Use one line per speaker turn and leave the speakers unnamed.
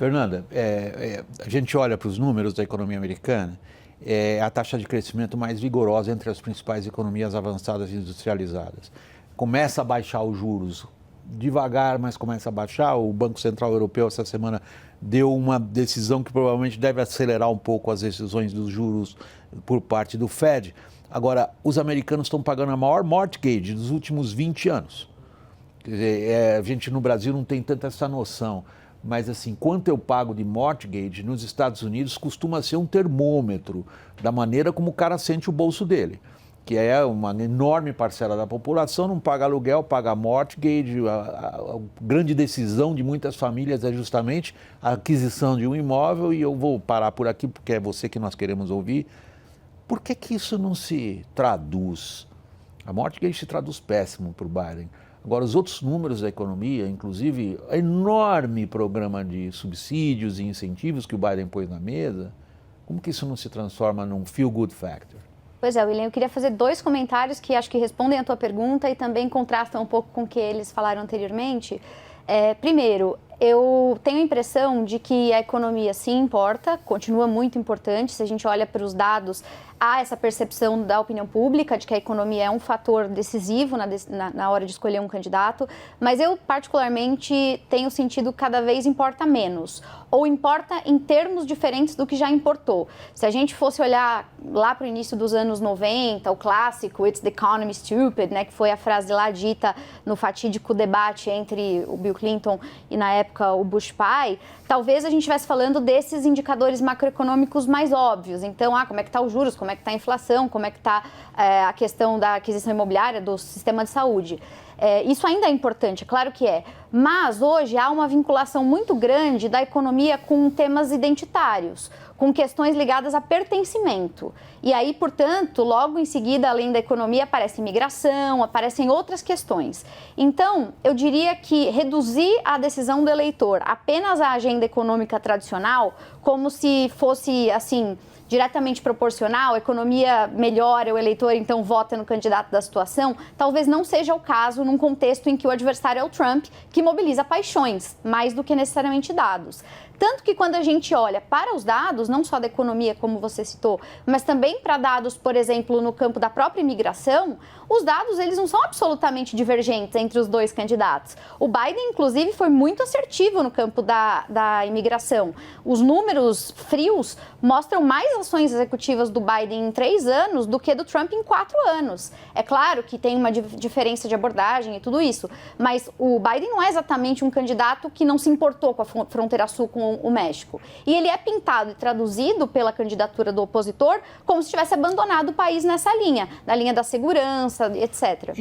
Fernanda, a gente olha para os números da economia americana, é a taxa de crescimento mais vigorosa entre as principais economias avançadas e industrializadas. Começa a baixar os juros devagar, mas começa a baixar. O Banco Central Europeu essa semana deu uma decisão que provavelmente deve acelerar um pouco as decisões dos juros por parte do Fed. Agora, os americanos estão pagando a maior mortgage dos últimos 20 anos. Quer dizer, a gente no Brasil não tem tanta essa noção. Mas assim, quanto eu pago de mortgage nos Estados Unidos costuma ser um termômetro da maneira como o cara sente o bolso dele. Que é uma enorme parcela da população, não paga aluguel, paga mortgage. A grande decisão de muitas famílias é justamente a aquisição de um imóvel. E eu vou parar por aqui porque é você que nós queremos ouvir. Por que que isso não se traduz? A mortgage se traduz péssimo para o Biden. Agora, os outros números da economia, inclusive o enorme programa de subsídios e incentivos que o Biden pôs na mesa, como que isso não se transforma num feel-good factor?
Pois é, William, eu queria fazer dois comentários que acho que respondem a tua pergunta e também contrastam um pouco com o que eles falaram anteriormente. Primeiro, eu tenho a impressão de que a economia sim importa, continua muito importante. Se a gente olha para os dados, há essa percepção da opinião pública de que a economia é um fator decisivo na hora de escolher um candidato, mas eu particularmente tenho sentido que cada vez importa menos, ou importa em termos diferentes do que já importou. Se a gente fosse olhar lá para o início dos anos 90, o clássico "It's the economy stupid", né, que foi a frase lá dita no fatídico debate entre o Bill Clinton e, na época, o Bush pai, talvez a gente estivesse falando desses indicadores macroeconômicos mais óbvios. Então, como é que está os juros, como é que está a inflação, como é que está a questão da aquisição imobiliária, do sistema de saúde. Isso ainda é importante, é claro que é. Mas hoje há uma vinculação muito grande da economia com temas identitários, com questões ligadas a pertencimento. E aí, portanto, logo em seguida, além da economia, aparece imigração, aparecem outras questões. Então, eu diria que reduzir a decisão do eleitor apenas à agenda econômica tradicional, como se fosse, assim, diretamente proporcional, a economia melhora, o eleitor então vota no candidato da situação, talvez não seja o caso num contexto em que o adversário é o Trump, que mobiliza paixões, mais do que necessariamente dados. Tanto que quando a gente olha para os dados, não só da economia, como você citou, mas também para dados, por exemplo, no campo da própria imigração, os dados eles não são absolutamente divergentes entre os dois candidatos. O Biden, inclusive, foi muito assertivo no campo da imigração. Os números frios mostram mais ações executivas do Biden em 3 anos do que do Trump em 4 anos. É claro que tem uma diferença de abordagem e tudo isso, mas o Biden não é exatamente um candidato que não se importou com a fronteira sul com o México. E ele é pintado e traduzido pela candidatura do opositor como se tivesse abandonado o país nessa linha, na linha da segurança, etc.